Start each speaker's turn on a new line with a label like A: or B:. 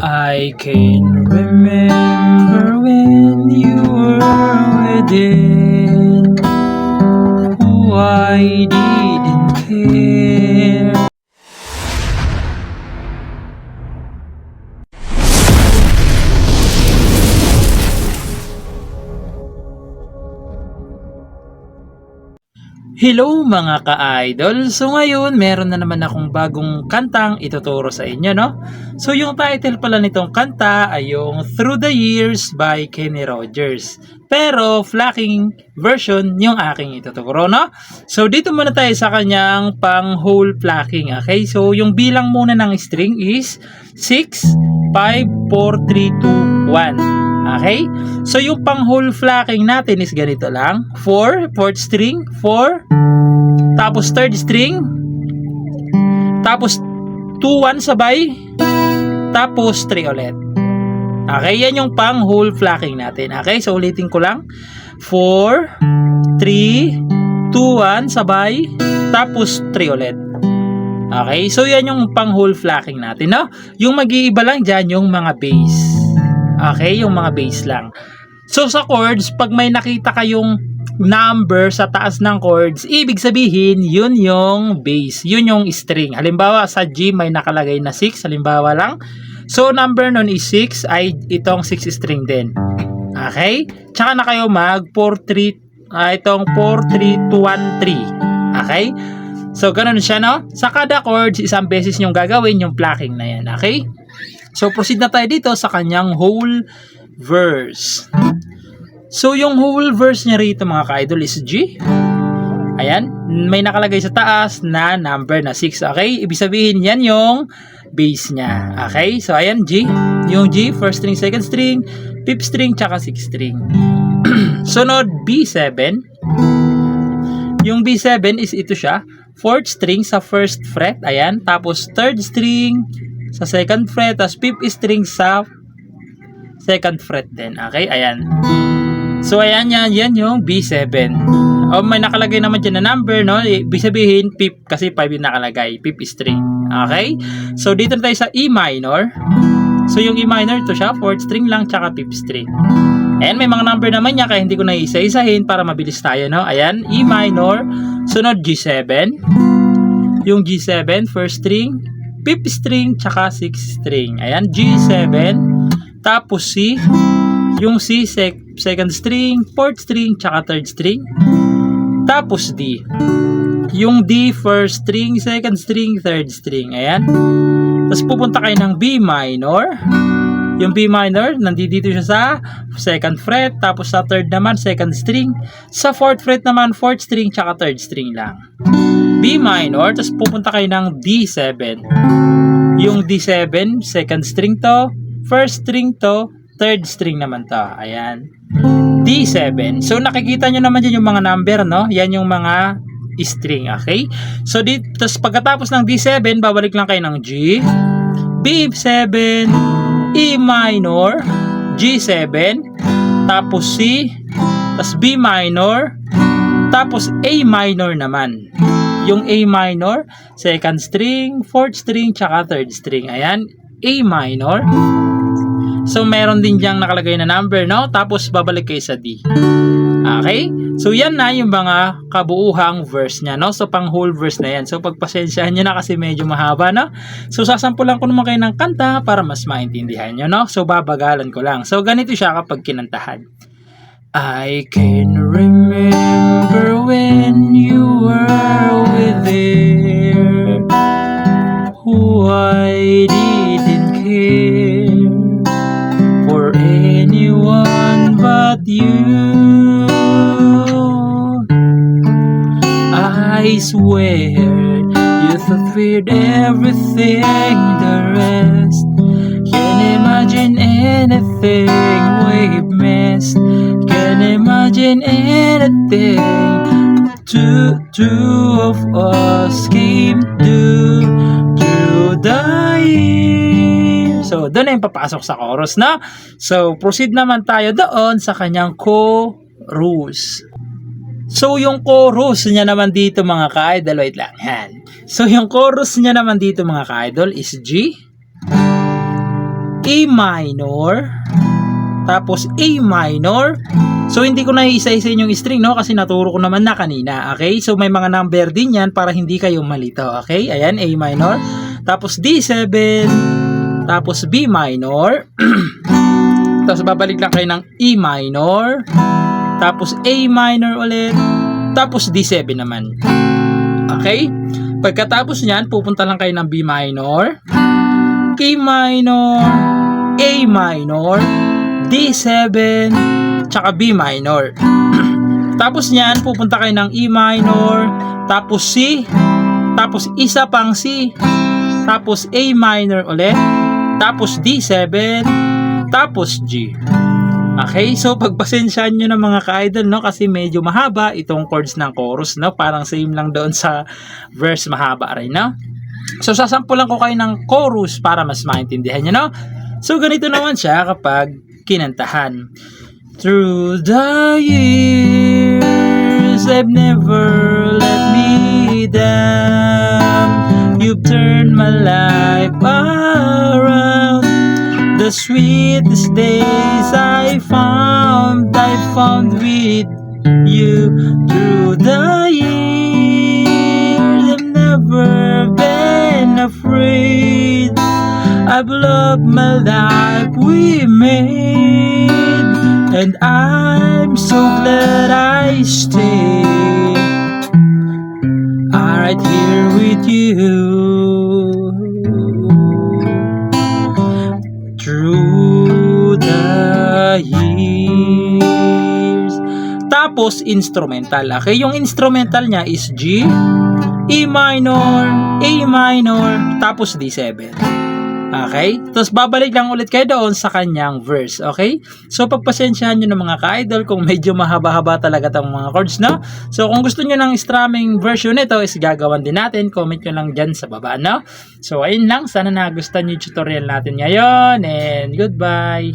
A: I can remember when you were within. Oh, I didn't care. Hello mga ka-idol! So ngayon, meron na naman akong bagong kantang ituturo sa inyo, no? So yung title pala nitong kanta ay yung Through the Years by Kenny Rogers. Pero flocking version yung aking ituturo, no? So dito muna tayo sa kanyang pang whole flocking, okay? So yung bilang muna ng string is 6, 5, 4, 3, 2, 1. Okay? So, yung pang-whole flocking natin is ganito lang. 4, 4th string, 4, tapos 3rd string, tapos 2, 1 sabay, tapos 3 ulit. Okay? Yan yung pang-whole flocking natin. Okay? So, ulitin ko lang. 4, 3, 2, 1 sabay, tapos 3 ulit. Okay? So, yan yung pang-whole flocking natin, no? Yung mag-iiba lang dyan, yung mga bass. Okay, yung mga bass lang. So sa chords, pag may nakita kayong number sa taas ng chords, ibig sabihin, yun yung bass. Yun yung string. Halimbawa, sa G may nakalagay na 6, halimbawa lang. So number nun is 6, ay itong 6 string din. Okay? Tsaka na kayo mag 4, 3, itong 4, 3, 2, 1, 3. Okay? So ganun siya, no? Sa kada chords, isang beses yung gagawin yung plucking na yan. Okay? So, proceed na tayo dito sa kanyang whole verse. So, yung whole verse niya rito mga ka-idol is G. Ayan. May nakalagay sa taas na number na 6. Okay? Ibig sabihin, yan yung bass niya. Okay? So, ayan, G. Yung G, first string, second string, fifth string, tsaka sixth string. Sunod, B7. Yung B7 is ito siya. Fourth string sa first fret. Ayan. Tapos, third string sa second fret, tapos fifth string sa second fret din. Okay, ayan. So, ayan yan yung B7. O, may nakalagay naman dyan na number, no? Ibig sabihin, fifth, kasi 5 yung nakalagay. Fifth string. Okay? So, dito na tayo sa E minor. So, yung E minor, ito siya, fourth string lang, tsaka fifth string. Ayan, may mga number naman niya, kaya hindi ko na isa-isahin para mabilis tayo, no? Ayan, E minor. Sunod, G7. Yung G7, first string, fifth string, tsaka sixth string. Ayan, G7. Tapos C. Yung C, second string, fourth string, tsaka third string. Tapos D. Yung D, first string, second string, third string. Ayan. Tapos pupunta kayo ng B minor. Yung B minor, nandito siya sa second fret. Tapos sa third naman, second string. Sa fourth fret naman, fourth string, tsaka third string lang. B minor, tapos pupunta kayo ng D7. Yung D7, second string to, first string to, third string naman to. Ayan. D7. So, nakikita nyo naman dyan yung mga number, no? Yan yung mga string, okay? So, tapos pagkatapos ng D7, babalik lang kayo ng G, B7, E minor, G7, tapos C, tapos B minor, tapos A minor naman. Yung A minor, second string, fourth string, tsaka third string. Ayan, A minor. So, meron din diyang nakalagay na number, no? Tapos, babalik kayo sa D. Okay? So, yan na yung mga kabuuhang verse niya, no? So, pang whole verse na yan. So, pagpasensyahan nyo na kasi medyo mahaba, no? So, sasampulan ko naman kayo ng kanta para mas maintindihan nyo, no? So, babagalan ko lang. So, ganito siya kapag kinantahan. I can remember when you were there. Oh, I didn't care for anyone but you. I swear you thought we'd everything the rest. Can't imagine anything we've missed. Can't imagine anything two of us came to through the years. So, doon na yung papasok sa chorus, na. So, proceed naman tayo doon sa kanyang chorus. So, yung chorus niya naman dito mga ka-idol, wait lang, yan. So, yung chorus niya naman dito mga ka-idol is G, A minor, tapos A minor. So, hindi ko na isa-isa yung string, no? Kasi naturo ko naman na kanina, okay? So, may mga number din yan para hindi kayo malito, okay? Ayan, A minor. Tapos, D7. Tapos, B minor. Tapos, babalik lang kayo ng E minor. Tapos, A minor ulit. Tapos, D7 naman. Okay? Pagkatapos nyan, pupunta lang kayo ng B minor. K minor. A minor. D7. Tsaka B minor. Tapos niyan, pupunta kayo ng E minor, tapos C, tapos isa pang C, tapos A minor ulit, tapos D7, tapos G. Okay, so pagpasensyahan nyo ng mga ka-idol, no, kasi medyo mahaba itong chords ng chorus, no, parang same lang doon sa verse, mahaba rin, no. So sasampulan ko kayo ng chorus para mas maintindihan nyo, no. So ganito naman siya kapag kinantahan. Through the years, I've never let me down. You've turned my life around. The sweetest days I found with you. Through the years, I've never been afraid. I've loved my life we made. And I'm so glad I stayed right here with you. Through the years. Tapos, instrumental. Okay, yung instrumental niya is G, E minor, A minor, tapos D7. Okay? Tapos babalik lang ulit kayo doon sa kanyang verse. Okay? So pagpasensyahan nyo ng mga ka-idol kung medyo mahaba-haba talaga itong mga chords, no? So kung gusto nyo ng strumming version nito is gagawan din natin. Comment nyo lang dyan sa baba, no? So ayun lang. Sana nagustuhan nyo yung tutorial natin ngayon. And goodbye!